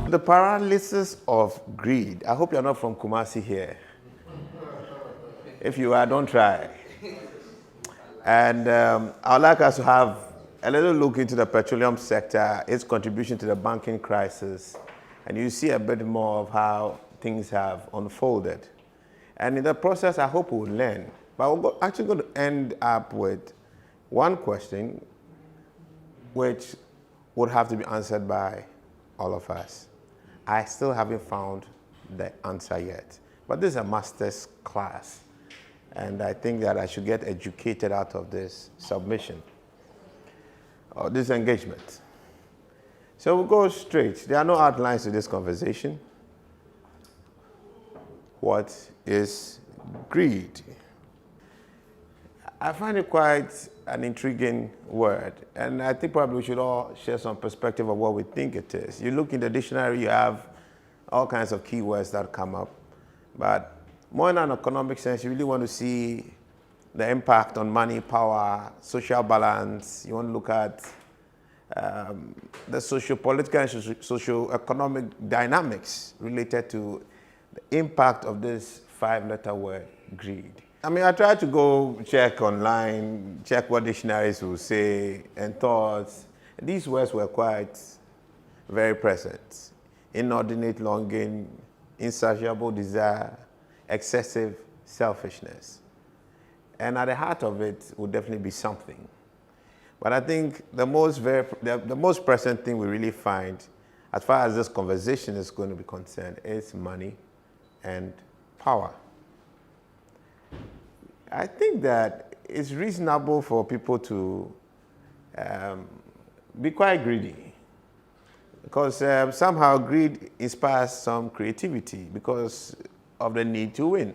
The paralysis of greed. I hope you're not from Kumasi here. If you are, don't try. And I'd like us to have a little look into the petroleum sector, its contribution to the banking crisis, and you see a bit more of how things have unfolded. And in the process, I hope we'll learn. But we're actually going to end up with one question, which would have to be answered by all of us. I still haven't found the answer yet. But this is a master's class. And I think that I should get educated out of this submission, or this engagement. So we'll go straight. There are no outlines to this conversation. What is greed? I find it quite an intriguing word, and I think probably we should all share some perspective of what we think it is. You look in the dictionary, you have all kinds of keywords that come up, but more in an economic sense, you really want to see the impact on money, power, social balance. You want to look at the socio-political and socio-economic dynamics related to the impact of this five-letter word, greed. I mean, I tried to go check online, check what dictionaries will say, and thought these words were quite very present. Inordinate longing, insatiable desire, excessive selfishness. And at the heart of it would definitely be something. But I think the most present thing we really find, as far as this conversation is going to be concerned, is money and power. I think that it's reasonable for people to be quite greedy, because somehow greed inspires some creativity because of the need to win.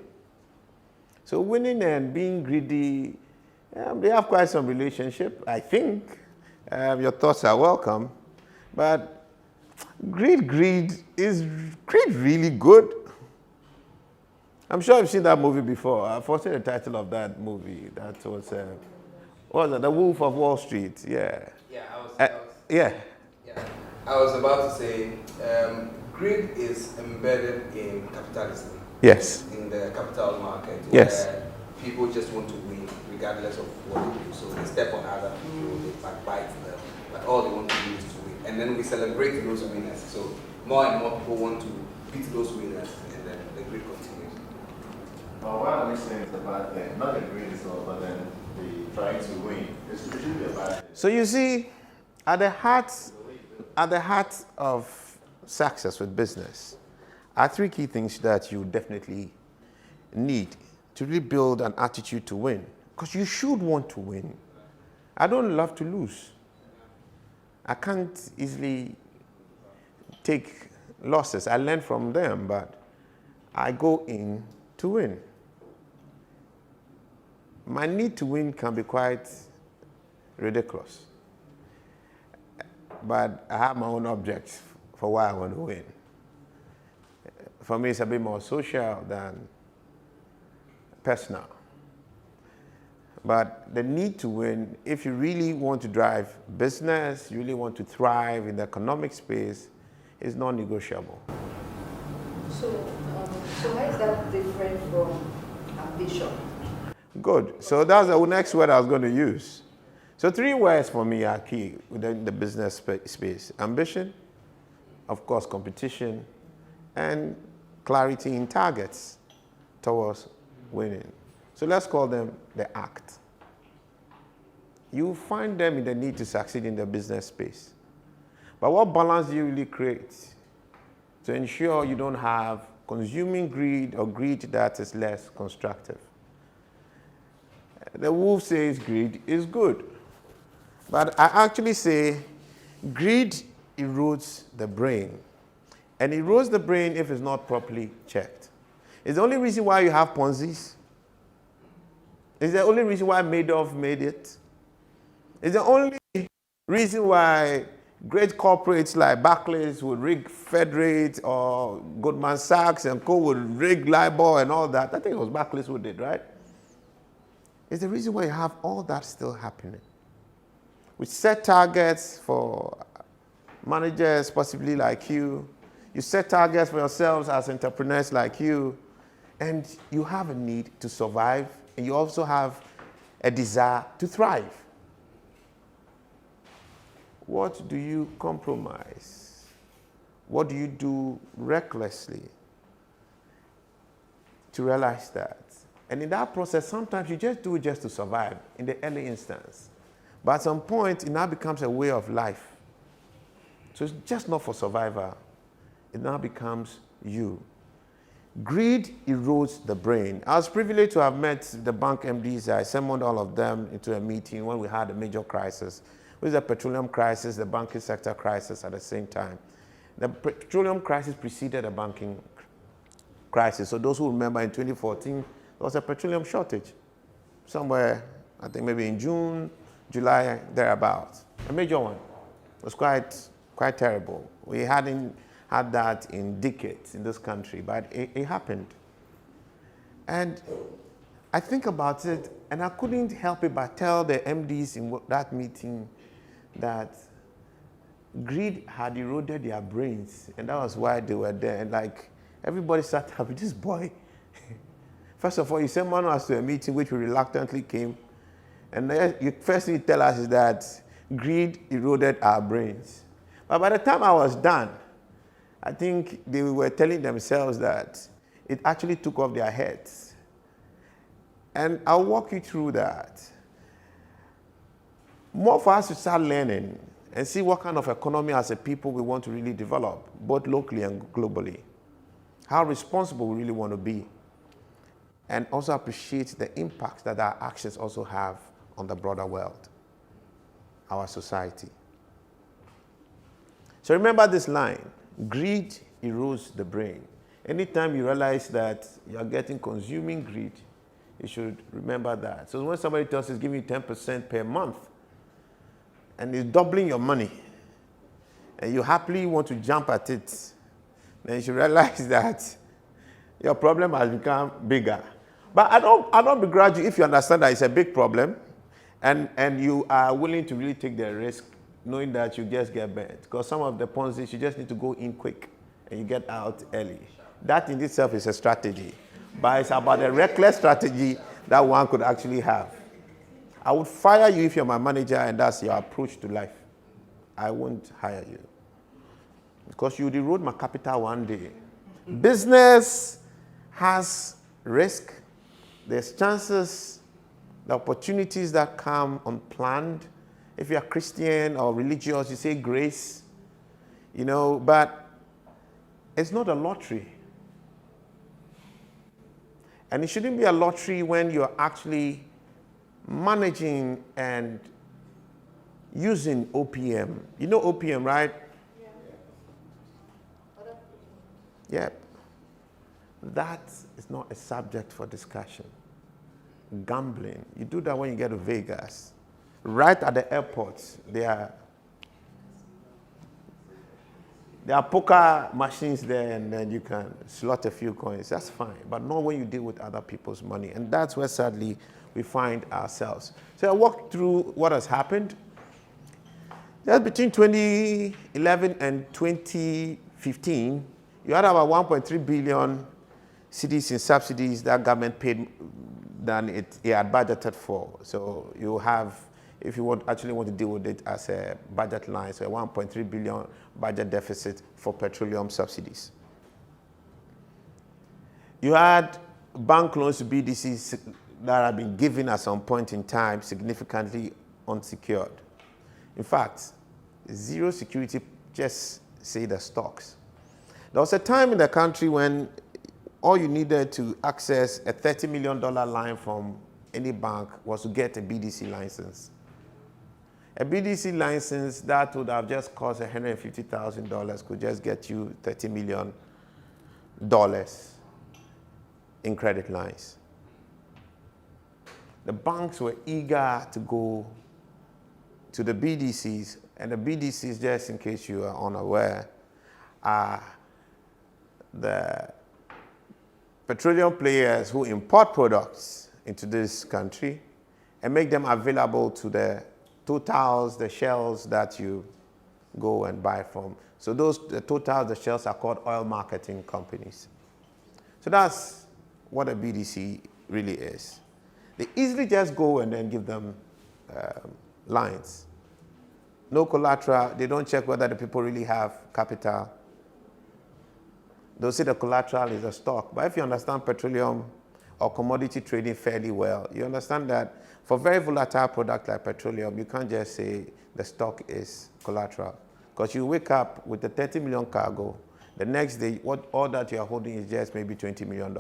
So winning and being greedy, they have quite some relationship, I think. Your thoughts are welcome. But is greed really good? I'm sure you've seen that movie before. I've forgotten the title of that movie. That was, what was it? The Wolf of Wall Street. Yeah. Yeah, I was about to say, greed is embedded in capitalism. Yes. In the capital market, yes, where people just want to win regardless of what they do. So they step on other people, they backbite them, but all they want to do is to win. And then we celebrate those winners. So more and more people want to beat those winners, and then the greed continues. Well, why are we saying it's a bad thing? Not the greed itself, but then the trying to win. It should be a bad thing. So you see, at the heart of success with business are three key things that you definitely need to really build an attitude to win. Because you should want to win. I don't love to lose. I can't easily take losses. I learn from them, but I go in to win. My need to win can be quite ridiculous. But I have my own objects for why I want to win. For me, it's a bit more social than personal. But the need to win, if you really want to drive business, you really want to thrive in the economic space, is non-negotiable. So how is that different from ambition? Good. So that's the next word I was going to use. So three words for me are key within the business space. Ambition, of course, competition, and clarity in targets towards winning. So let's call them the ACT. You find them in the need to succeed in the business space. But what balance do you really create to ensure you don't have consuming greed or greed that is less constructive? The wolf says greed is good. But I actually say greed erodes the brain. And erodes the brain if it's not properly checked. It's the only reason why you have Ponzi's. It's the only reason why Madoff made it. It's the only reason why great corporates like Barclays would rig Federate, or Goldman Sachs and co would rig LIBOR and all that. I think it was Barclays who did, right? It's the reason why you have all that still happening. We set targets for managers possibly like you. You set targets for yourselves as entrepreneurs like you. And you have a need to survive. And you also have a desire to thrive. What do you compromise? What do you do recklessly to realize that? And in that process, sometimes you just do it just to survive in the early instance. But at some point, it now becomes a way of life. So it's just not for survival. It now becomes you. Greed erodes the brain. I was privileged to have met the bank MDs. I summoned all of them into a meeting when we had a major crisis. It was the petroleum crisis, the banking sector crisis at the same time. The petroleum crisis preceded the banking crisis. So those who remember in 2014, there was a petroleum shortage. Somewhere, I think maybe in June, July, thereabouts. A major one. It was quite terrible. We hadn't had that in decades in this country, but it happened. And I think about it, and I couldn't help it but tell the MDs in that meeting that greed had eroded their brains, and that was why they were there. And like, everybody sat up with this boy. First of all, you summoned us to a meeting which we reluctantly came, and the first thing you tell us is that greed eroded our brains. But by the time I was done, I think they were telling themselves that it actually took off their heads. And I'll walk you through that. More for us to start learning and see what kind of economy as a people we want to really develop, both locally and globally. How responsible we really want to be. And also appreciate the impact that our actions also have on the broader world, our society. So remember this line, greed erodes the brain. Anytime you realize that you're getting consuming greed, you should remember that. So when somebody tells you it's giving you 10% per month, and it's doubling your money, and you happily want to jump at it, then you should realize that your problem has become bigger. But I don't begrudge you if you understand that it's a big problem, and you are willing to really take the risk, knowing that you just get burnt. Because some of the Ponzi's, you just need to go in quick, and you get out early. That in itself is a strategy. But it's about a reckless strategy that one could actually have. I would fire you if you're my manager and that's your approach to life. I won't hire you. Because you would erode my capital one day. Business has risk. There's chances, the opportunities that come unplanned. If you're Christian or religious, you say grace, but it's not a lottery. And it shouldn't be a lottery when you're actually managing and using OPM. You know OPM, right? Yeah. Yep. That is not a subject for discussion. Gambling. You do that when you get to Vegas. Right at the airport, there are poker machines there, and then you can slot a few coins. That's fine, but not when you deal with other people's money. And that's where, sadly, we find ourselves. So I walked through what has happened. Just between 2011 and 2015, you had about 1.3 billion cedis in subsidies that government paid than it had budgeted for. So you have, if you actually want to deal with it as a budget line, so a 1.3 billion budget deficit for petroleum subsidies. You had bank loans to BDCs that have been given at some point in time significantly unsecured. In fact, zero security, just say the stocks. There was a time in the country when all you needed to access a $30 million line from any bank was to get a BDC license. A BDC license that would have just cost $150,000 could just get you $30 million in credit lines. The banks were eager to go to the BDCs, and the BDCs, just in case you are unaware, are the petroleum players who import products into this country and make them available to the Totals, the shells that you go and buy from. So the Totals, the shells are called oil marketing companies. So that's what a BDC really is. They easily just go and then give them lines. No collateral. They don't check whether the people really have capital. They'll say the collateral is a stock. But if you understand petroleum or commodity trading fairly well, you understand that for very volatile product like petroleum, you can't just say the stock is collateral. Because you wake up with a 30 million cargo, the next day, all that you're holding is just maybe $20 million.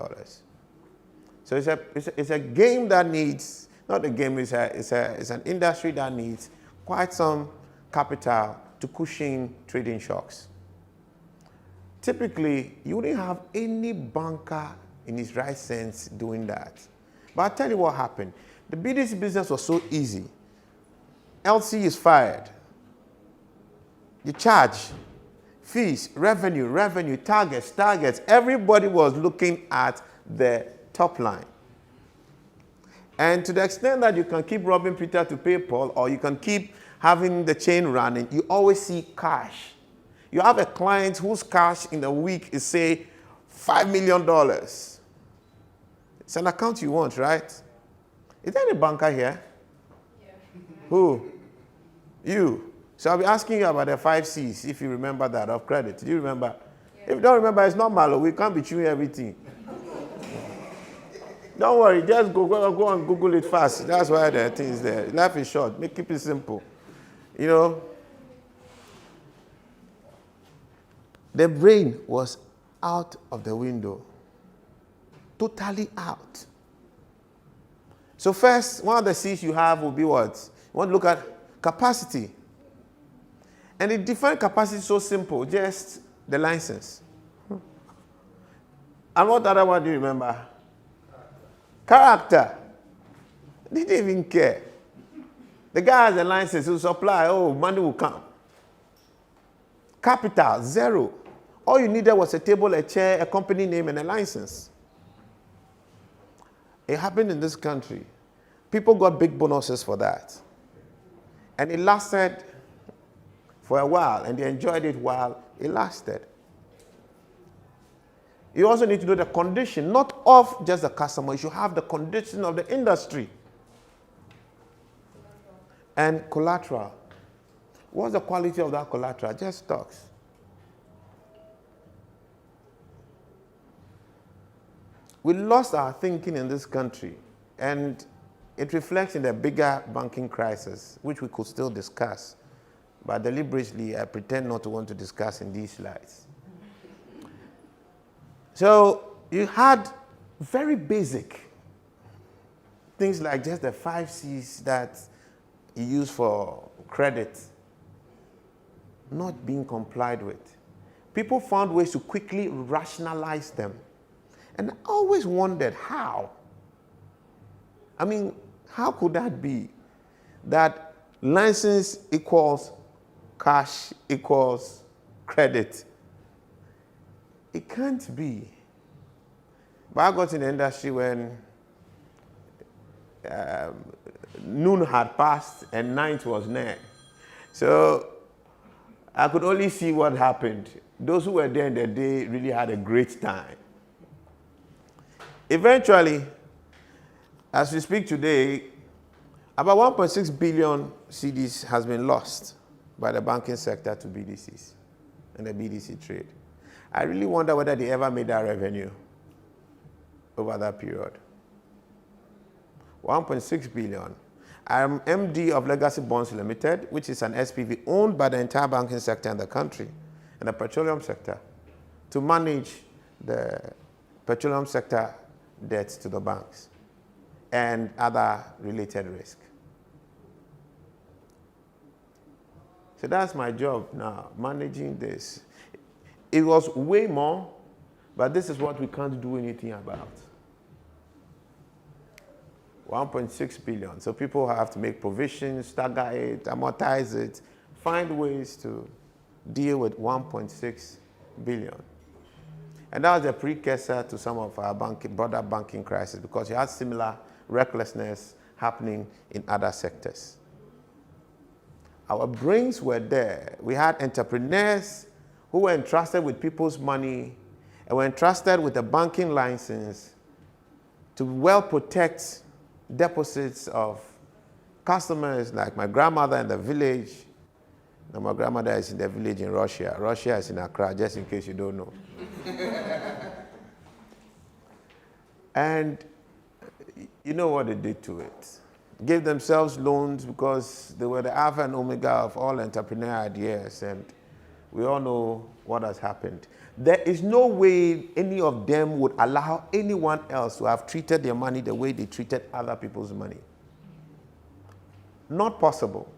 So it's a game that needs, not a game, it's an industry that needs quite some capital to cushion trading shocks. Typically, you wouldn't have any banker in his right sense doing that. But I'll tell you what happened. The BDC business was so easy. LC is fired. You charge fees, revenue, targets. Everybody was looking at the top line. And to the extent that you can keep robbing Peter to pay Paul, or you can keep having the chain running, you always see cash. You have a client whose cash in a week is, say, $5 million. It's an account you want, right? Is there any banker here? Yeah. Who? You. So I'll be asking you about the 5 C's, if you remember that, of credit. Do you remember? Yeah. If you don't remember, it's normal. We can't be chewing everything. Don't worry, just go and Google it fast. That's why the thing is there. Life is short. Keep it simple. You know, the brain was out of the window. Totally out. So first, one of the C's you have will be what? You want to look at capacity. And the define capacity is so simple, just the license. And what other one do you remember? Character. They didn't even care. The guy has a license, he'll supply, money will come. Capital, 0. All you needed was a table, a chair, a company name, and a license. It happened in this country. People got big bonuses for that. And it lasted for a while, and they enjoyed it while it lasted. You also need to know the condition, not of just the customer. You should have the condition of the industry. And collateral. What's the quality of that collateral? Just stocks. We lost our thinking in this country, and it reflects in the bigger banking crisis, which we could still discuss. But deliberately, I pretend not to want to discuss in these slides. So you had very basic things like just the 5 C's that you use for credit not being complied with. People found ways to quickly rationalize them. And I always wondered how. I mean, how could that be? That license equals cash equals credit. It can't be. But I got in the industry when noon had passed and night was near. So I could only see what happened. Those who were there in the day really had a great time. Eventually, as we speak today, about 1.6 billion CDs has been lost by the banking sector to BDCs and the BDC trade. I really wonder whether they ever made that revenue over that period. 1.6 billion. I'm MD of Legacy Bonds Limited, which is an SPV owned by the entire banking sector in the country and the petroleum sector to manage the petroleum sector debts to the banks and other related risk. So that's my job now, managing this. It was way more, but this is what we can't do anything about. 1.6 billion. So people have to make provisions, stagger it, amortize it, find ways to deal with 1.6 billion. And that was a precursor to some of our broader banking crisis, because you had similar recklessness happening in other sectors. Our brains were there. We had entrepreneurs who were entrusted with people's money and were entrusted with a banking license to well protect deposits of customers, like my grandmother in the village. Now, my grandmother is in the village in Russia. Russia is in Accra, just in case you don't know. And you know what they did to it? Gave themselves loans because they were the alpha and omega of all entrepreneur ideas, and we all know what has happened. There is no way any of them would allow anyone else to have treated their money the way they treated other people's money. Not possible.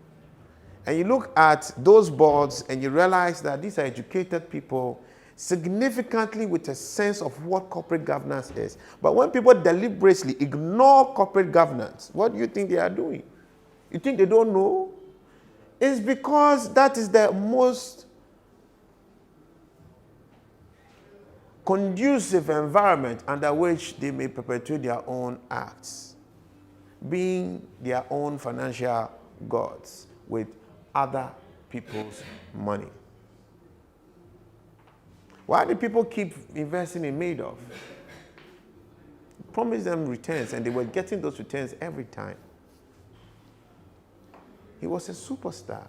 And you look at those boards and you realize that these are educated people significantly with a sense of what corporate governance is. But when people deliberately ignore corporate governance, what do you think they are doing? You think they don't know? It's because that is the most conducive environment under which they may perpetrate their own acts, being their own financial gods with other people's money. Why do people keep investing in Madoff? Promise them returns, and they were getting those returns every time. He was a superstar.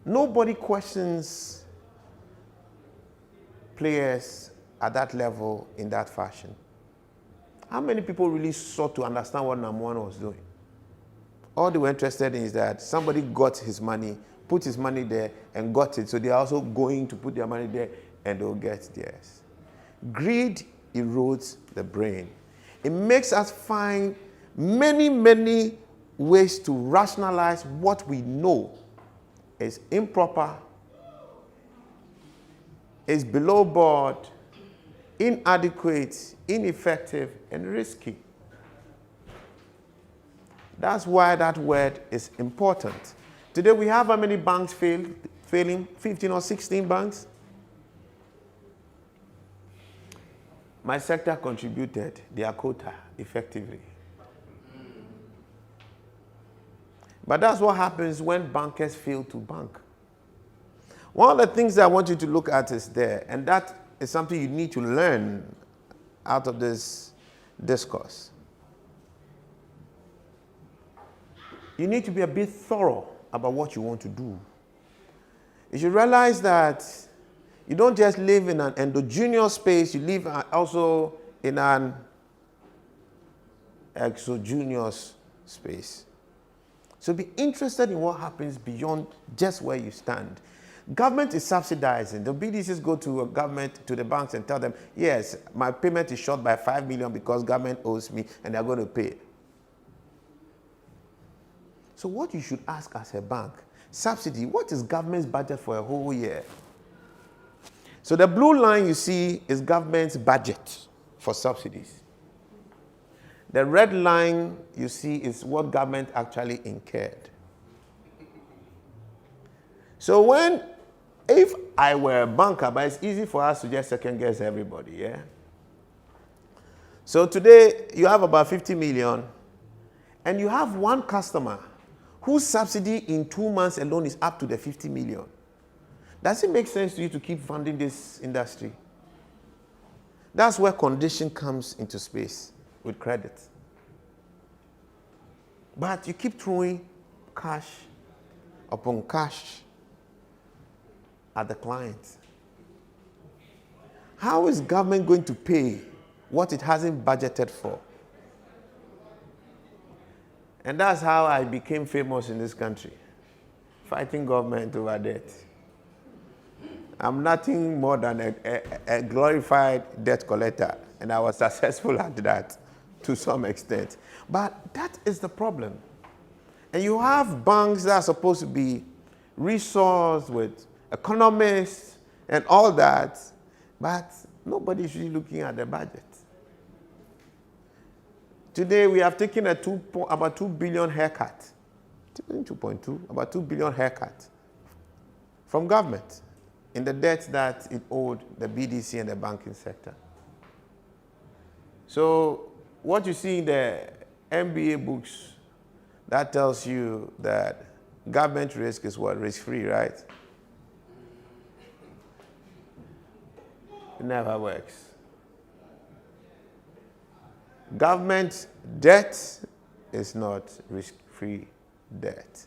Nobody questions players at that level in that fashion. How many people really sought to understand what Namuano was doing? All they were interested in is that somebody got his money, put his money there, and got it. So they are also going to put their money there, and they'll get theirs. Greed erodes the brain. It makes us find many, many ways to rationalize what we know is improper, is below board, inadequate, ineffective, and risky. That's why that word is important. Today we have how many banks failing? 15 or 16 banks? My sector contributed their quota effectively. But that's what happens when bankers fail to bank. One of the things that I want you to look at is there, and that is something you need to learn out of this discourse. You need to be a bit thorough about what you want to do. You should realize that you don't just live in an endogenous space, you live also in an exogenous space. So be interested in what happens beyond just where you stand. Government is subsidizing. The BDCs go to a government, to the banks, and tell them, yes, my payment is short by 5 million because government owes me and they're going to pay. So what you should ask as a bank, subsidy, what is government's budget for a whole year? So the blue line you see is government's budget for subsidies. The red line you see is what government actually incurred. So if I were a banker, but it's easy for us to just second guess everybody, yeah? So today you have about 50 million, and you have one customer whose subsidy in 2 months alone is up to the 50 million. Does it make sense to you to keep funding this industry? That's where condition comes into space with credit. But you keep throwing cash upon cash at the client. How is government going to pay what it hasn't budgeted for? And that's how I became famous in this country, fighting government over debt. I'm nothing more than a glorified debt collector, and I was successful at that to some extent. But that is the problem. And you have banks that are supposed to be resourced with economists and all that, but nobody's really looking at the budget. Today, we have taken about 2 billion haircut, 2.2, about 2 billion haircut from government in the debt that it owed the BDC and the banking sector. So what you see in the MBA books That tells you that government risk is what? Risk-free, right? It never works. Government debt is not risk-free debt.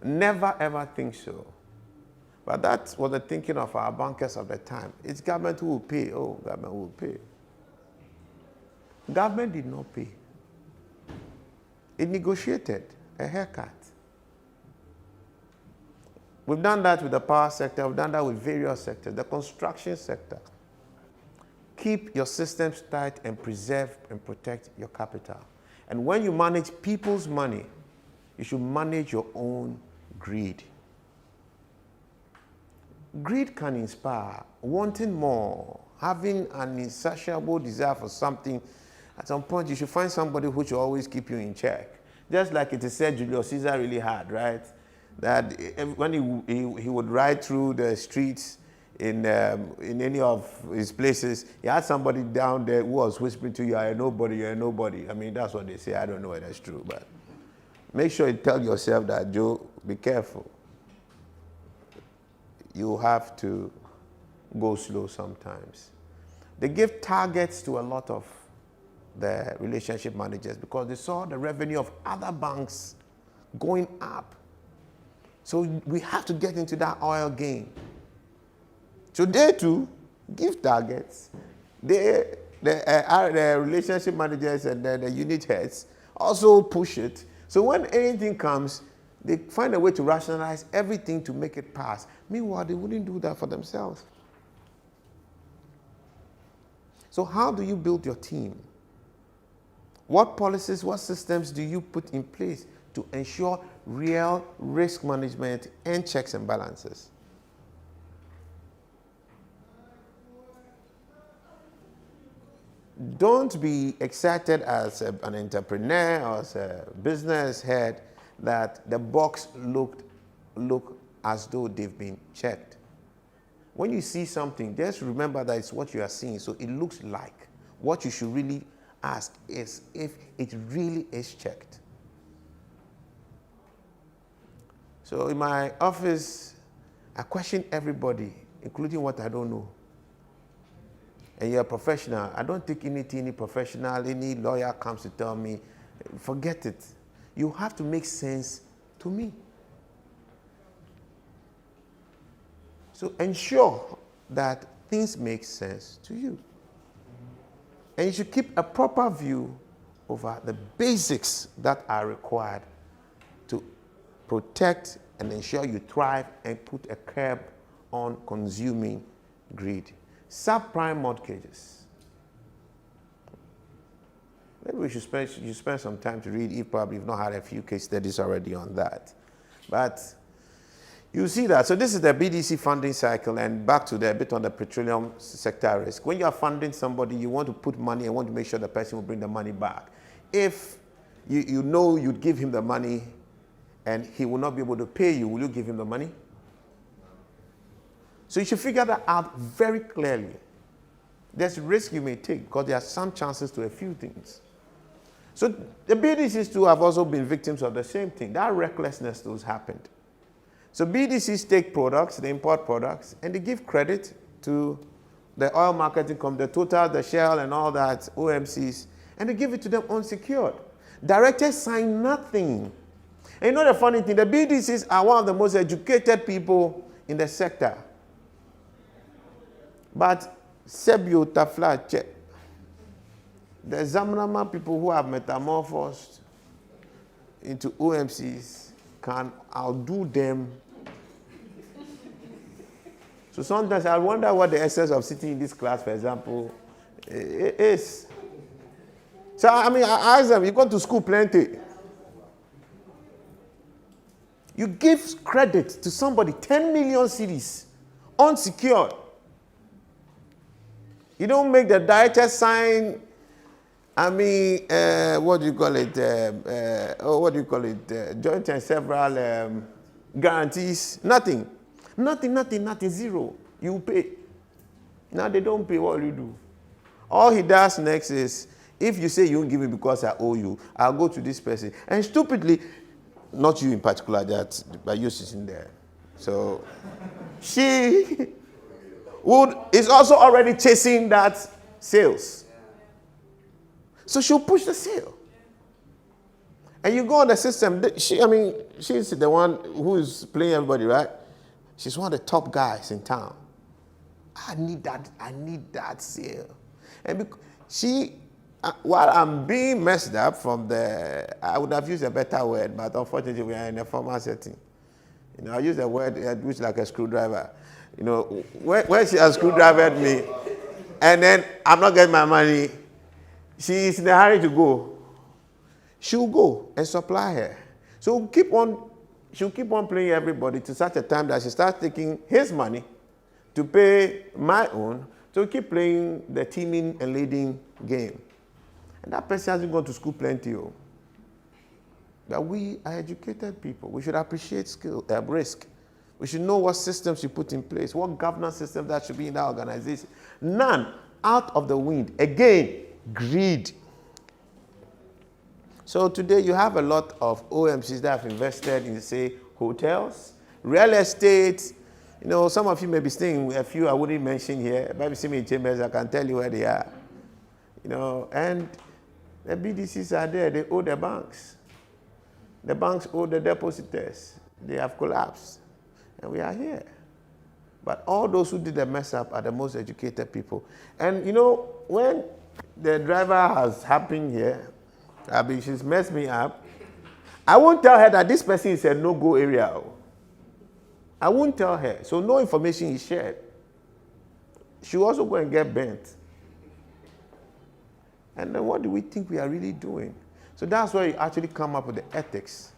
Never ever think so. But that was the thinking of our bankers of the time. It's government who will pay. Oh, government will pay. Government did not pay. It negotiated a haircut. We've done that with the power sector. We've done that with various sectors. The construction sector. Keep your systems tight and preserve and protect your capital. And when you manage people's money, you should manage your own greed. Greed can inspire, wanting more, having an insatiable desire for something. At some point, you should find somebody who should always keep you in check. Just like it is said Julius Caesar really had, right? That when he would ride through the streets in any of his places, he had somebody down there who was whispering to you, "You're a nobody, you're a nobody." I mean, that's what they say. I don't know whether that's true, but make sure you tell yourself that, Joe, be careful. You have to go slow sometimes. They give targets to a lot of the relationship managers because they saw the revenue of other banks going up. So we have to get into that oil game. So they too give targets. The relationship managers and the unit heads also push it. So when anything comes, they find a way to rationalize everything to make it pass. Meanwhile, they wouldn't do that for themselves. So how do you build your team? What policies, what systems do you put in place to ensure real risk management and checks and balances? Don't be excited as an entrepreneur or as a business head that the box look as though they've been checked. When you see something, just remember that it's what you are seeing, so it looks like. What you should really ask is if it really is checked. So in my office, I question everybody, including what I don't know. And you're a professional. I don't take any professional, any lawyer comes to tell me, forget it. You have to make sense to me. So ensure that things make sense to you. And you should keep a proper view over the basics that are required to protect and ensure you thrive and put a curb on consuming greed. Subprime mortgages. Maybe you should spend some time to read if probably you've not had a few case studies already on that. But you see that. So this is the BDC funding cycle, and back to the bit on the petroleum sector risk. When you are funding somebody, you want to put money and want to make sure the person will bring the money back. If you know you'd give him the money and he will not be able to pay you, will you give him the money? So you should figure that out very clearly. There's risk you may take because there are some chances to a few things. So the BDCs too have also been victims of the same thing. That recklessness has happened. So BDCs take products, they import products, and they give credit to the oil marketing company, the Total, the Shell, and all that, OMCs, and they give it to them unsecured. Directors sign nothing. And you know the funny thing, the BDCs are one of the most educated people in the sector. But CBOD, Tafla, the Zamrama people who have metamorphosed into OMCs can outdo them. So sometimes I wonder what the essence of sitting in this class, for example, is. So I mean, I ask them, you go to school plenty. You give credit to somebody, 10 million cedis, unsecured. You don't make the director sign, I mean, what do you call it? Joint and several guarantees. Nothing, zero. You pay. Now they don't pay, what will you do? All he does next is If you say you won't give me because I owe you, I'll go to this person. And stupidly, not you in particular, but you sitting there. So she is also already chasing that sales. So she'll push the sale. And you go on the system. She's the one who is playing everybody, right? She's one of the top guys in town. I need that sale. And while I'm being messed up I would have used a better word, but unfortunately we are in a formal setting. I use a word which is like a screwdriver. When she has screwdrivered me, and then I'm not getting my money, she's in a hurry to go. She'll go and supply her. So she'll keep on playing everybody to such a time that she starts taking his money to pay my own. So keep playing the teaming and leading game. And that person hasn't gone to school plenty. That we are educated people. We should appreciate risk. We should know what systems you put in place, what governance system that should be in that organization. None out of the wind. Again, greed. So today you have a lot of OMCs that have invested in, say, hotels, real estate. Some of you may be staying, a few I wouldn't mention here. Maybe see me in chambers, I can tell you where they are. And the BDCs are there, they owe the banks. The banks owe the depositors. They have collapsed. And we are here. But all those who did the mess up are the most educated people. And when the driver has happened here, she's messed me up, I won't tell her that this person is a no-go area. I won't tell her. So no information is shared. She'll also go and get bent. And then what do we think we are really doing? So that's where you actually come up with the ethics.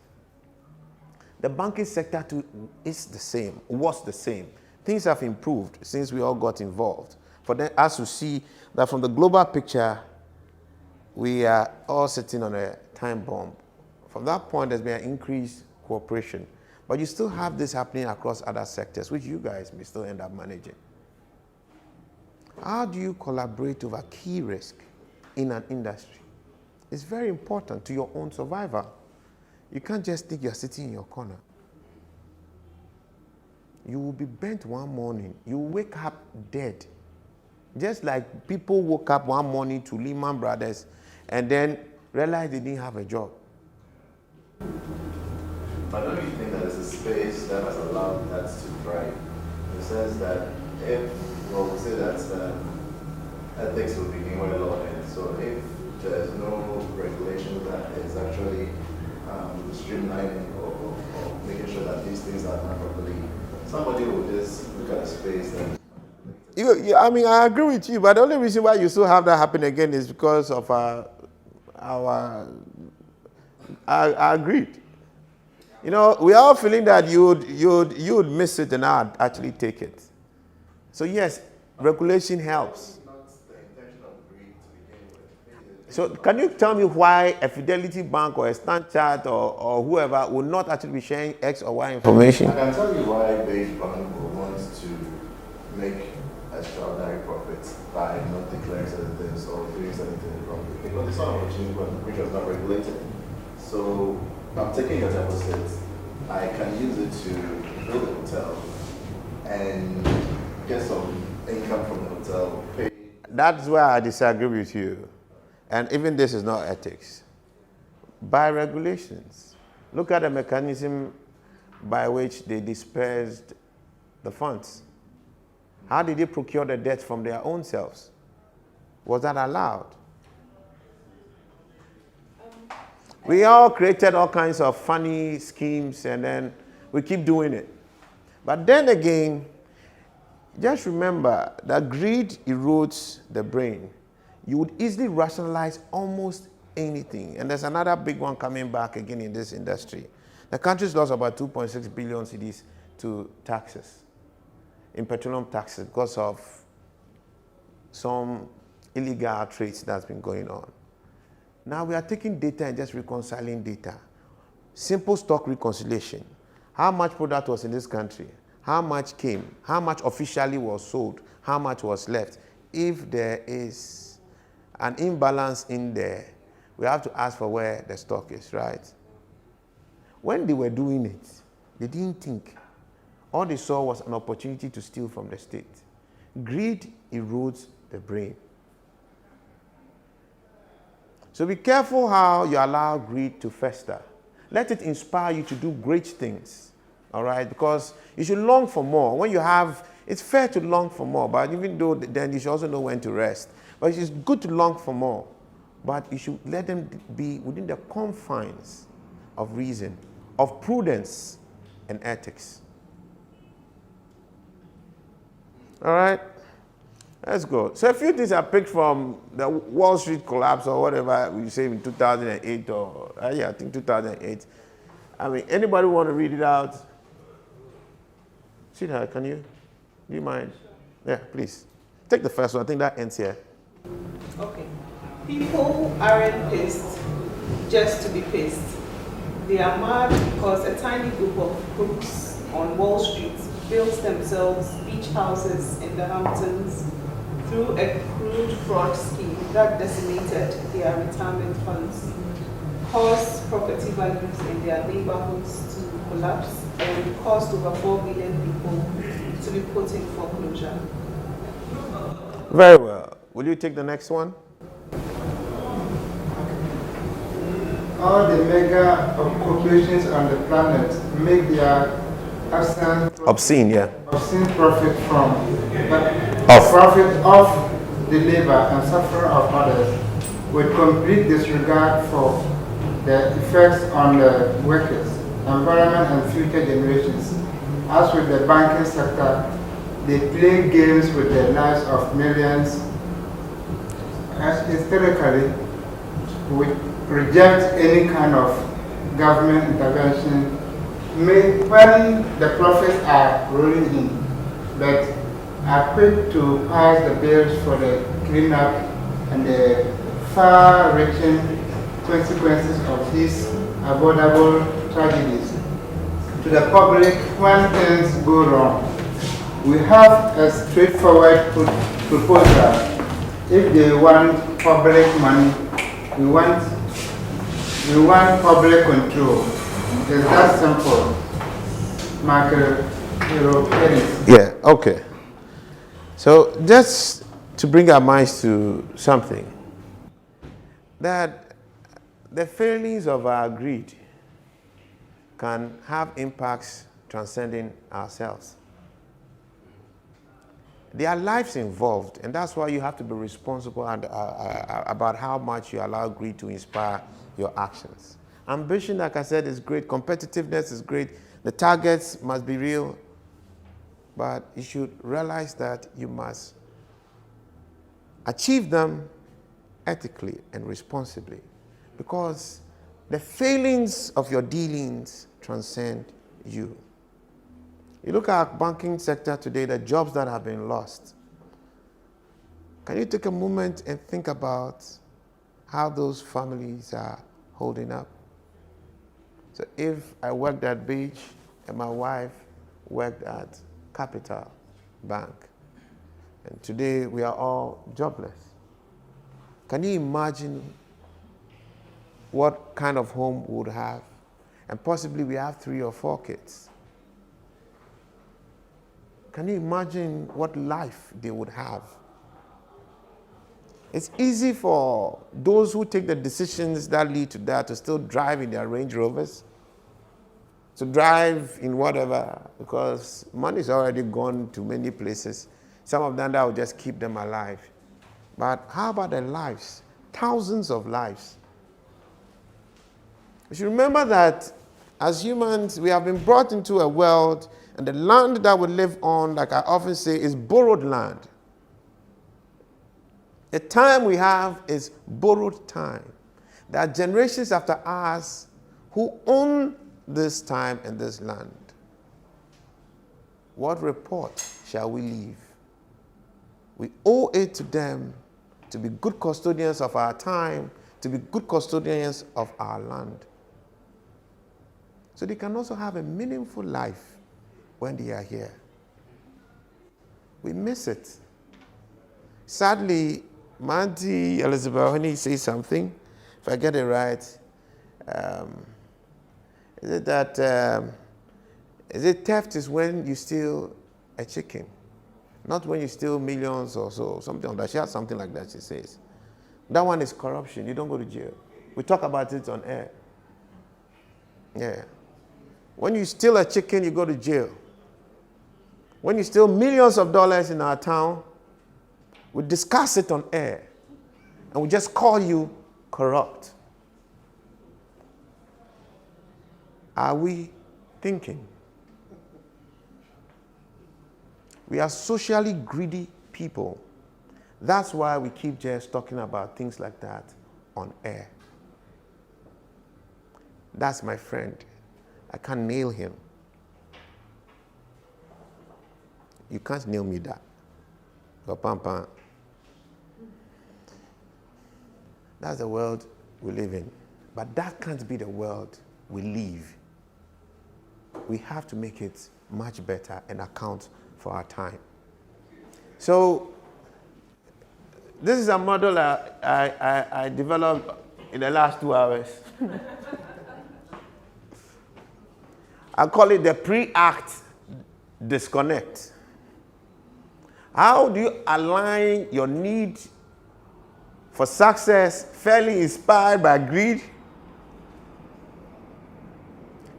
The banking sector too is the same, was the same. Things have improved since we all got involved. For us to see that from the global picture, we are all sitting on a time bomb. From that point, there's been an increased cooperation. But you still have this happening across other sectors, which you guys may still end up managing. How do you collaborate over key risk in an industry? It's very important to your own survival. You can't just think you're sitting in your corner. You will be bent one morning. You will wake up dead. Just like people woke up one morning to Lehman Brothers and then realized they didn't have a job. But don't you think that there's a space that has allowed that to thrive? It says that we say that ethics will begin where law ends. So if there's no regulation that is actually streamlining or making sure that these things are done properly, somebody will just look at a space and I agree with you, but the only reason why you still have that happen again is because of our greed. We're all feeling that you'd miss it and I'd actually take it. So yes, regulation helps. So can you tell me why a Fidelity Bank or a Standard or whoever will not actually be sharing X or Y information? I can tell you why Beige Bank will want to make extraordinary profits by not declaring certain things or doing certain things wrong. Because it's not an opportunity which was not regulated. So I'm taking a deposit. I can use it to build a hotel and get some income from the hotel. Pay. That's where I disagree with you. And even this is not ethics. By regulations. Look at the mechanism by which they dispersed the funds. How did they procure the debt from their own selves? Was that allowed? We all created all kinds of funny schemes and then we keep doing it. But then again, just remember that greed erodes the brain. You would easily rationalize almost anything. And there's another big one coming back again in this industry. The country's lost about 2.6 billion cedis to taxes, in petroleum taxes, because of some illegal trades that's been going on. Now we are taking data and just reconciling data. Simple stock reconciliation. How much product was in this country? How much came? How much officially was sold? How much was left? If there is an imbalance in there, we have to ask for where the stock is, right? When they were doing it, they didn't think. All they saw was an opportunity to steal from the state. Greed erodes the brain. So be careful how you allow greed to fester. Let it inspire you to do great things, all right? Because you should long for more. When you have, it's fair to long for more, but even though then you should also know when to rest. But it's good to long for more, but you should let them be within the confines of reason, of prudence and ethics. All right? Let's go. So a few things I picked from the Wall Street collapse or whatever we say in 2008 or, I think 2008. I mean, anybody want to read it out? Sweetheart, can you? Do you mind? Yeah, please. Take the first one. I think that ends here. Okay. People aren't pissed just to be pissed. They are mad because a tiny group of crooks on Wall Street built themselves beach houses in the Hamptons through a crude fraud scheme that decimated their retirement funds, caused property values in their neighborhoods to collapse, and caused over 4 million people to be put in foreclosure. Very well. Will you take the next one? All the mega corporations on the planet make their Obscene, yeah. obscene profit from profit of the labor and suffering of others, with complete disregard for the effects on the workers, environment, and future generations. As with the banking sector, they play games with the lives of millions. As historically, we reject any kind of government intervention when the profits are rolling in, but are quick to pass the bills for the cleanup and the far-reaching consequences of these avoidable tragedies. To the public, when things go wrong, we have a straightforward proposal. If they want public money, we want public control. It's that simple. Michael, Yeah, okay. So just to bring our minds to something, that the failings of our greed can have impacts transcending ourselves. There are lives involved, and that's why you have to be responsible about how much you allow greed to inspire your actions. Ambition, like I said, is great. Competitiveness is great. The targets must be real. But you should realize that you must achieve them ethically and responsibly, because the failings of your dealings transcend you. You look at our banking sector today, the jobs that have been lost. Can you take a moment and think about how those families are holding up? So if I worked at Beach and my wife worked at Capital Bank, and today we are all jobless, can you imagine what kind of home we would have? And possibly we have 3 or 4 kids. Can you imagine what life they would have? It's easy for those who take the decisions that lead to that to still drive in their Range Rovers, to drive in whatever, because money is already gone to many places. Some of them, that will just keep them alive. But how about their lives? Thousands of lives. You should remember that as humans, we have been brought into a world, and the land that we live on, like I often say, is borrowed land. The time we have is borrowed time. There are generations after us who own this time and this land. What report shall we leave? We owe it to them to be good custodians of our time, to be good custodians of our land, so they can also have a meaningful life when they are here. We miss it. Sadly, Manti Elizabeth, when he says something, if I get it right, is it that, is it theft is when you steal a chicken, not when you steal millions or so, something like that. She has something like that, she says. That one is corruption. You don't go to jail. We talk about it on air. Yeah. When you steal a chicken, you go to jail. When you steal millions of dollars in our town, we discuss it on air. And we just call you corrupt. Are we thinking? We are socially greedy people. That's why we keep just talking about things like that on air. That's my friend. I can't nail him. You can't nail me that. That's the world we live in. But that can't be the world we live. We have to make it much better and account for our time. So, this is a model I developed in the last 2 hours. I call it the pre-act disconnect. How do you align your need for success, fairly inspired by greed,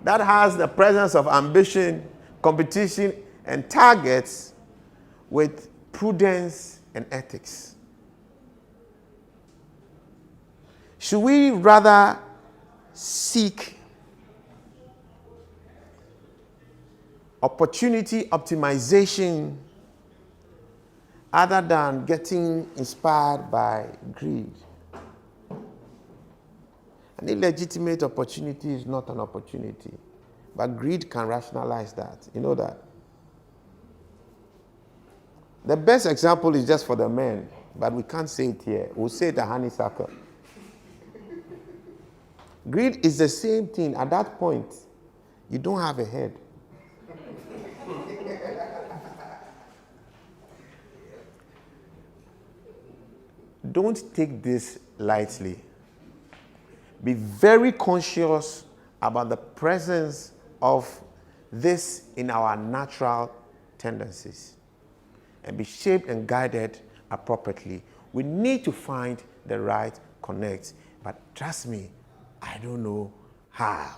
that has the presence of ambition, competition, and targets, with prudence and ethics? Should we rather seek opportunity optimization other than getting inspired by greed? An illegitimate opportunity is not an opportunity, but greed can rationalize that. You know that? The best example is just for the men, but we can't say it here. We'll say it at honeysuckle. Greed is the same thing. At that point, you don't have a head. Don't take this lightly. Be very conscious about the presence of this in our natural tendencies, and be shaped and guided appropriately. We need to find the right connect, but trust me, I don't know how.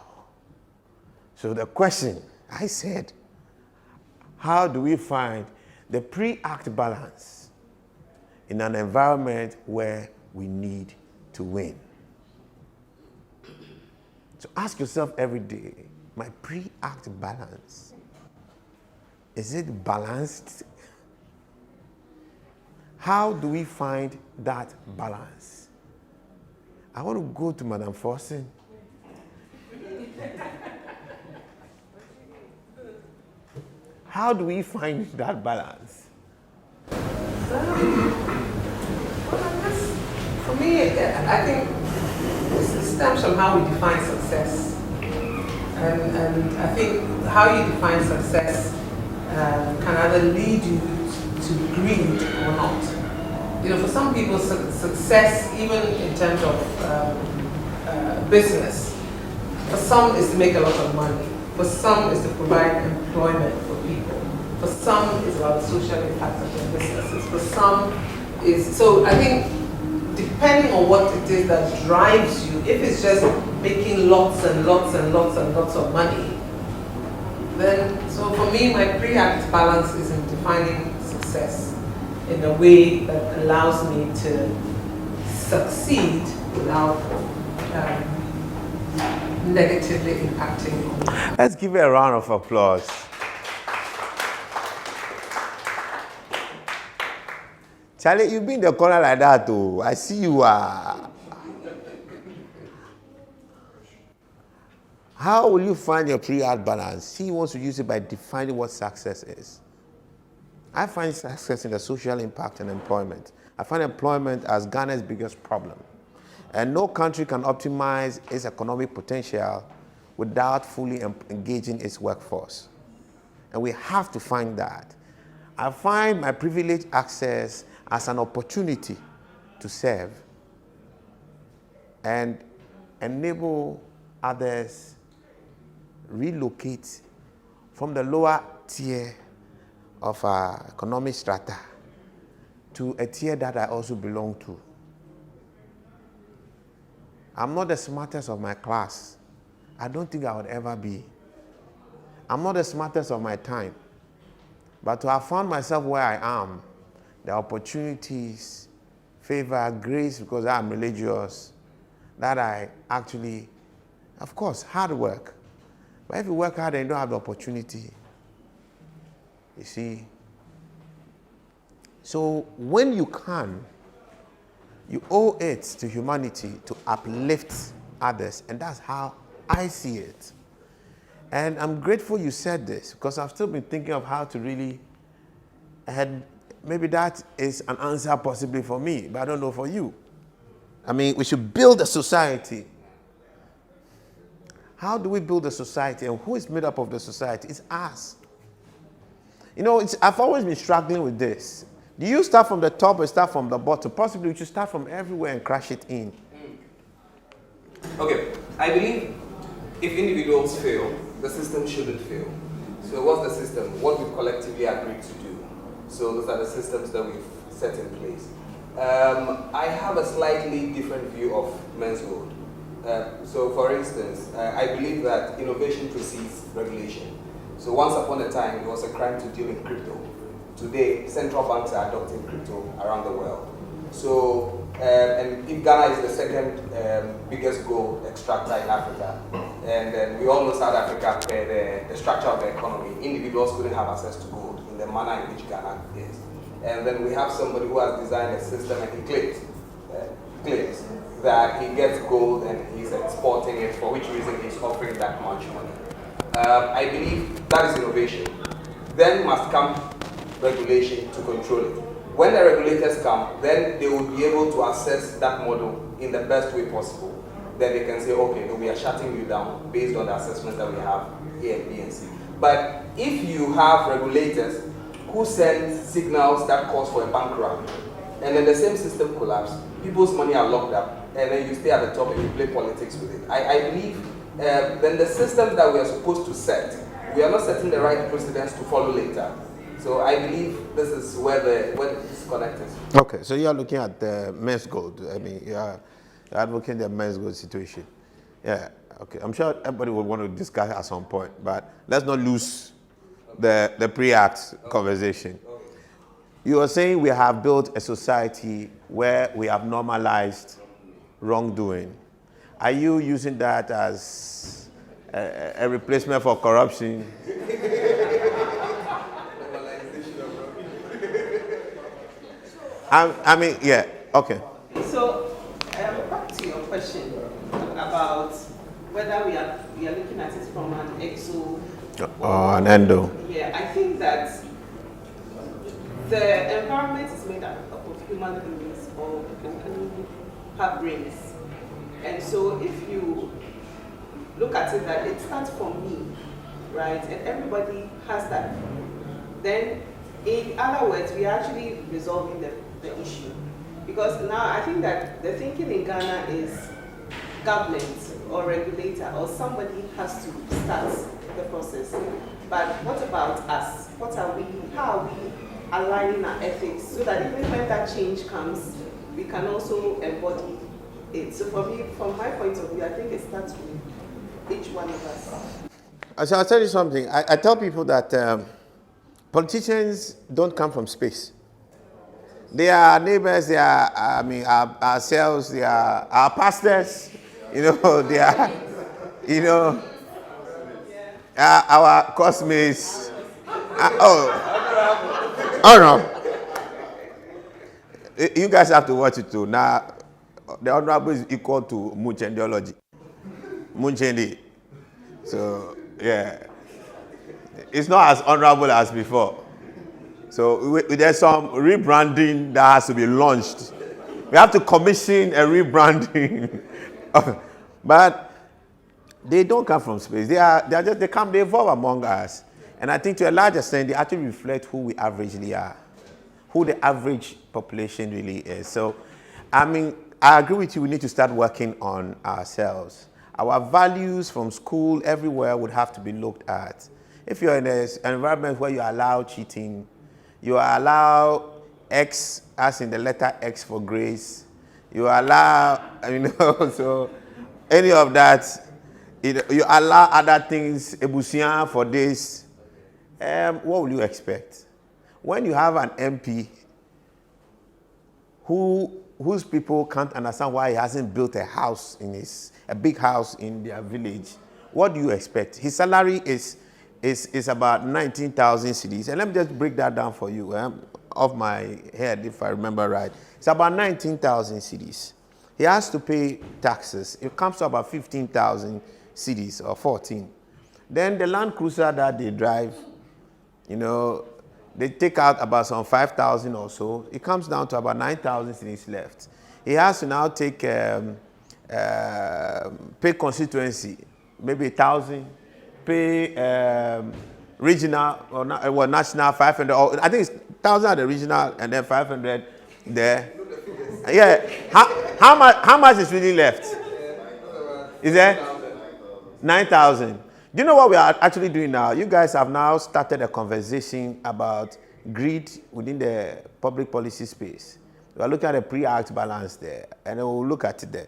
So the question, I said, how do we find the pre-act balance in an environment where we need to win? So ask yourself every day, my pre-act balance, is it balanced? How do we find that balance? I want to go to Madam Forsen. How do we find that balance? For me, I think it stems from how we define success. And I think how you define success can either lead you to greed or not. You know, for some people, success, even in terms of business, for some is to make a lot of money. For some is to provide employment for people. For some is about the social impact of their businesses. For some is, so I think depending on what it is that drives you, if it's just making lots and lots and lots and lots of money, then, so for me, my pre-act balance is in defining success in a way that allows me to succeed without negatively impacting on. Let's give it a round of applause. Charlie, you've been in the corner like that too. I see you are. How will you find your pre-act balance? He wants to use it by defining what success is. I find success in the social impact and employment. I find employment as Ghana's biggest problem. And no country can optimize its economic potential without fully engaging its workforce. And we have to find that. I find my privileged access as an opportunity to serve and enable others relocate from the lower tier of our economic strata to a tier that I also belong to. I'm not the smartest of my class. I don't think I would ever be. I'm not the smartest of my time. But to have found myself where I am, the opportunities, favor, grace, because I'm religious, that I actually, of course, hard work. But if you work hard and you don't have the opportunity, you see. So when you can, you owe it to humanity to uplift others, and that's how I see it. And I'm grateful you said this, because I've still been thinking of how to really, maybe that is an answer possibly for me, but I don't know for you. I mean, we should build a society. How do we build a society, and who is made up of the society? It's us. You know, I've always been struggling with this. Do you start from the top or start from the bottom? Possibly you should start from everywhere and crash it in. Okay, I believe if individuals fail, the system shouldn't fail. So what's the system? What we've collectively agreed to do. So those are the systems that we've set in place. I have a slightly different view of men's gold. So for instance, I believe that innovation precedes regulation. So once upon a time, it was a crime to deal in crypto. Today, central banks are adopting crypto around the world. So, and if Ghana is the second biggest gold extractor in Africa, and then we all know South Africa, the structure of the economy, individuals couldn't have access to gold in the manner in which Ghana is. And then we have somebody who has designed a system, and he claims that he gets gold and he's exporting it, for which reason he's offering that much money. I believe that is innovation. Then must come regulation to control it. When the regulators come, then they will be able to assess that model in the best way possible. Then they can say, okay, no, we are shutting you down based on the assessments that we have A and B and C. But if you have regulators who send signals that cause for a bank run, and then the same system collapses, people's money are locked up, and then you stay at the top and you play politics with it. I believe then the systems that we are supposed to set, we are not setting the right precedents to follow later. So I believe this is where the disconnect is. Okay, so you are looking at the men's gold. I mean, you are advocating the men's gold situation. Yeah, okay. I'm sure everybody would want to discuss at some point, but let's not lose the pre-act conversation. You are saying we have built a society where we have normalized wrongdoing. Are you using that as a replacement for corruption? I mean, yeah, okay. So, back to your question about whether we are looking at it from an exo or an endo. Yeah, I think that the environment is made up of human beings or people who have brains. And so if you look at it that it starts from me, right, and everybody has that, then in other words, we are actually resolving the issue. Because now I think that the thinking in Ghana is government or regulator or somebody has to start the process. But what about us? What are we, how are we aligning our ethics so that even when that change comes, we can also embody it. So for me, from my point of view, I think it starts with each one of us. So I'll tell you something. I tell people that politicians don't come from space. They are neighbors, they are, I mean, ourselves, they are our pastors, you know, they are, you know, our classmates. Oh no. You guys have to watch it too. Now, the honorable is equal to Muchendiology. Munchendi. So, yeah. It's not as honorable as before. So there's some rebranding that has to be launched. We have to commission a rebranding. But they don't come from space. They evolve among us. And I think to a large extent, they actually reflect who we averagely are, who the average population really is. So I mean, I agree with you. We need to start working on ourselves. Our values from school, everywhere, would have to be looked at. If you're in an environment where you allow cheating, you allow X, as in the letter X for grace, you allow, so any of that, you allow other things, ebusian for this, what will you expect? When you have an MP whose people can't understand why he hasn't built a big house in their village, what do you expect? His salary is about 19,000 cedis. And let me just break that down for you, off my head, if I remember right. It's about 19,000 cedis. He has to pay taxes. It comes to about 15,000 cedis or 14. Then the Land Cruiser that they drive, they take out about some 5,000 or so. It comes down to about 9,000 cedis left. He has to now take pay constituency, maybe 1,000, pay regional or national 500. Or I think it's 1,000 at the regional and then 500 there. Yeah. How much is really left? Is there 9,000? Do you know what we are actually doing now? You guys have now started a conversation about greed within the public policy space. We are looking at a pre-act balance there, and then we'll look at it there.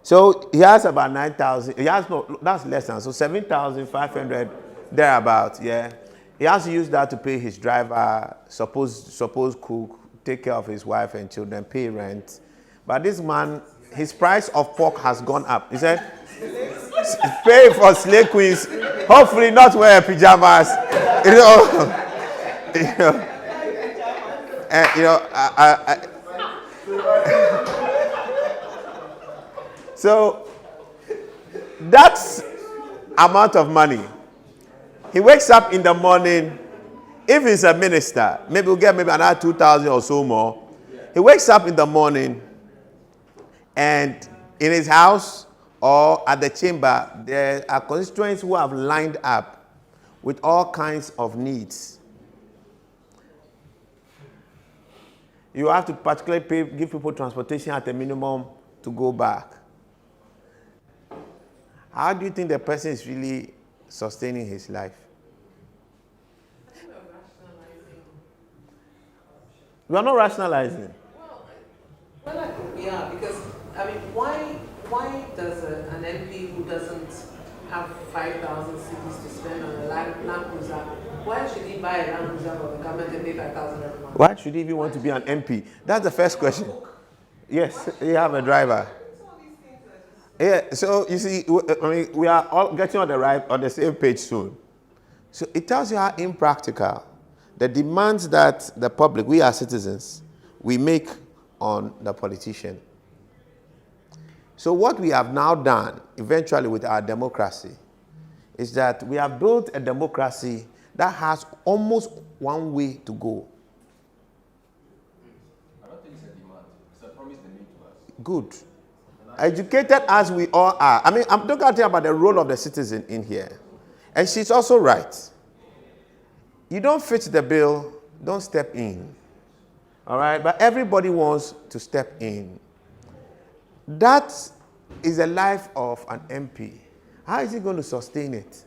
So he has about 9,000. He has that's less than, so 7,500 thereabout. Yeah, he has to use that to pay his driver, suppose cook, take care of his wife and children, pay rent. But this man, his price of pork has gone up. He said, pay for slay queens, hopefully not wear pajamas. So that's amount of money. He wakes up in the morning. If he's a minister, maybe we'll get maybe another 2,000 or so more. He wakes up in the morning, and in his house or at the chamber, there are constituents who have lined up with all kinds of needs. You have to particularly give people transportation at a minimum to go back. How do you think the person is really sustaining his life? We are not rationalizing. Well, yeah, because why does an MP who doesn't have 5,000 cedis to spend on a Land Cruiser, why should he buy a Land Cruiser for the government and pay 5,000 every month? Why should he even want to be an MP? That's the first question. Yes, you have a driver. Yeah, so you see, we are all getting on the same page soon. So it tells you how impractical the demands that the public, we as citizens, we make on the politician. So what we have now done, eventually with our democracy, is that we have built a democracy that has almost one way to go. I don't think it's a demand. It's a promise they made to us. Good. Educated as we all are. I mean, I'm talking about the role of the citizen in here. And she's also right. You don't fit the bill, don't step in. All right? But everybody wants to step in. That is the life of an MP. How is he going to sustain it?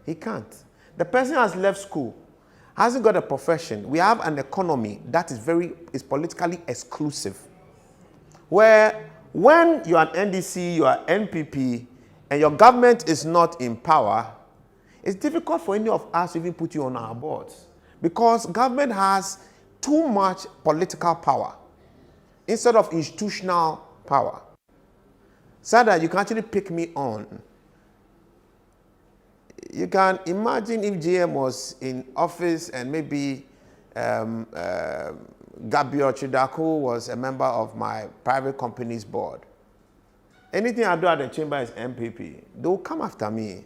He can't. The person has left school, hasn't got a profession. We have an economy that is politically exclusive. Where when you are an NDC, you are NPP, and your government is not in power, it's difficult for any of us to even put you on our boards. Because government has too much political power instead of institutional power. So that you can actually pick me on. You can imagine if GM was in office and maybe Gabriel Chidaku was a member of my private company's board. Anything I do at the chamber is MPP. They will come after me.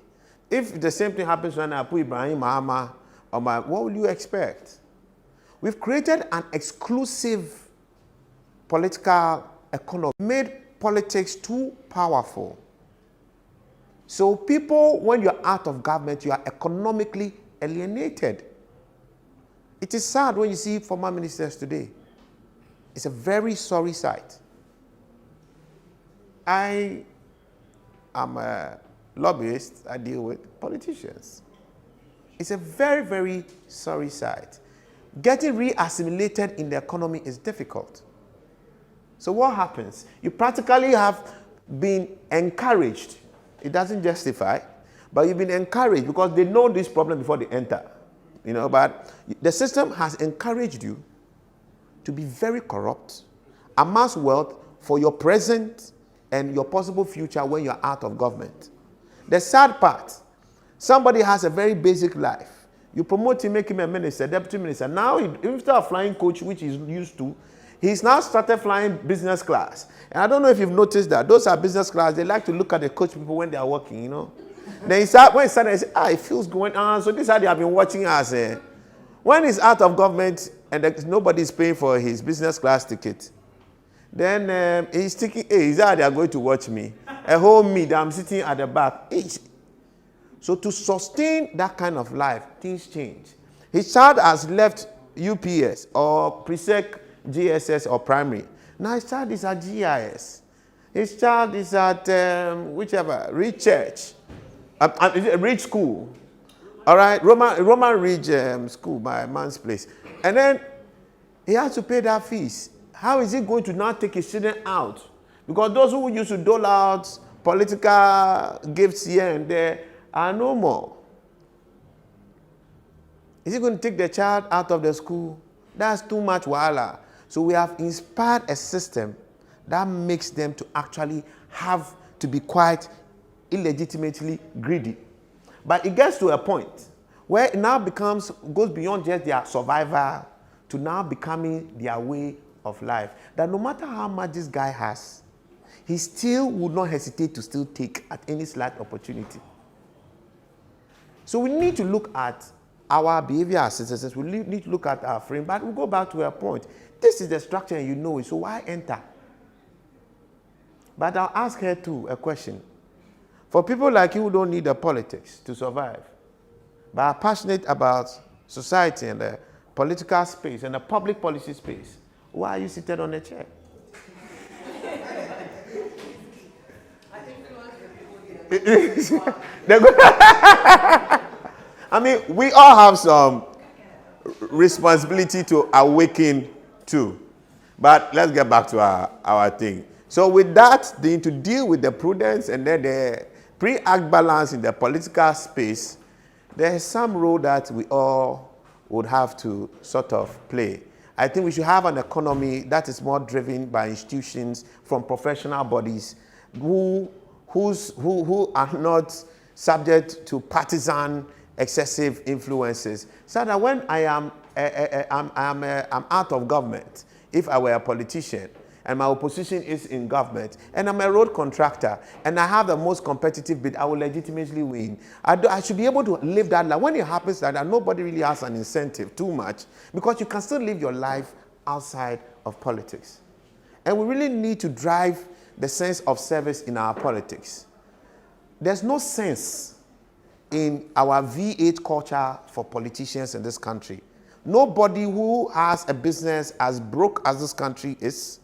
If the same thing happens when I put Ibrahim Mahama on my, what will you expect? We've created an exclusive political economy, made politics too powerful. So people, when you're out of government, you are economically alienated. It is sad when you see former ministers today. It's a very sorry sight. I am a lobbyist. I deal with politicians. It's a very, very sorry sight. Getting re-assimilated in the economy is difficult. So what happens? You practically have been encouraged. It doesn't justify, but you've been encouraged because they know this problem before they enter. You know, but the system has encouraged you to be very corrupt, amass wealth for your present and your possible future when you're out of government. The sad part, somebody has a very basic life. You promote him, make him a minister, deputy minister. Now, instead of flying coach, which he's used to, he's now started flying business class. And I don't know if you've noticed that. Those are business class. They like to look at the coach people when they are working, you know. Then when he started, he said, it feels going on. So this is how they have been watching us. When he's out of government and nobody is paying for his business class ticket, then he's thinking, hey, is that how they are going to watch me? A whole me that I'm sitting at the back. So to sustain that kind of life, things change. His child has left UPS or pre-sec GSS or primary. Now his child is at GIS. His child is at Ridge Church, Ridge School. All right, Roman Ridge School, my man's place. And then he has to pay that fees. How is he going to now take his children out? Because those who used to dole out political gifts here and there are no more. Is he going to take the child out of the school? That's too much wahala. So we have inspired a system that makes them to actually have to be quite illegitimately greedy. But it gets to a point where it now goes beyond just their survival to now becoming their way of life. That no matter how much this guy has, he still would not hesitate to still take at any slight opportunity. So we need to look at our behavior as citizens. We need to look at our frame, but we'll go back to a point. This is the structure and you know it, so why enter? But I'll ask her too a question. For people like you who don't need the politics to survive, but are passionate about society and the political space and the public policy space, why are you seated on a chair? I mean, we all have some responsibility to awaken too. But let's get back to our thing. So with that, to deal with the prudence and then the pre-act balance in the political space, there is some role that we all would have to sort of play. I think we should have an economy that is more driven by institutions from professional bodies who are not subject to partisan excessive influences, so that when I'm out of government, if I were a politician and my opposition is in government and I'm a road contractor and I have the most competitive bid, I will legitimately win. I should be able to live that life. When it happens like that, nobody really has an incentive too much, because you can still live your life outside of politics. And we really need to drive the sense of service in our politics. There's no sense in our V8 culture for politicians in this country. Nobody who has a business as broke as this country is,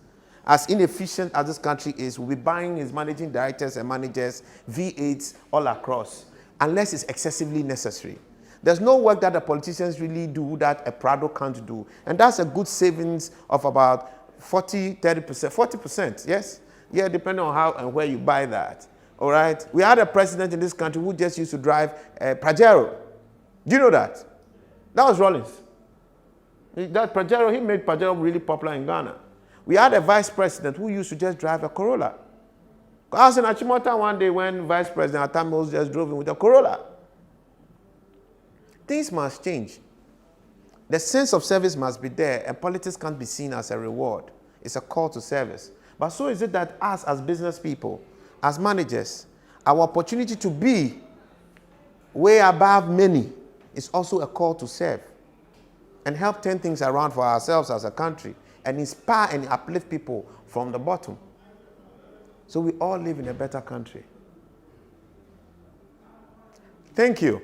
as inefficient as this country is, will be buying his managing directors and managers V8s all across, unless it's excessively necessary. There's no work that the politicians really do that a Prado can't do. And that's a good savings of about 40%, 40%, yes? Yeah, depending on how and where you buy that. All right? We had a president in this country who just used to drive a Pajero. Do you know that? That was Rawlings. That Pajero, he made Pajero really popular in Ghana. We had a vice president who used to just drive a Corolla. I was in Achimota one day when Vice President Atamils just drove in with a Corolla. Things must change. The sense of service must be there, and politics can't be seen as a reward. It's a call to service. But so is it that us as business people, as managers, our opportunity to be way above many is also a call to serve and help turn things around for ourselves as a country and inspire and uplift people from the bottom, so we all live in a better country. Thank you.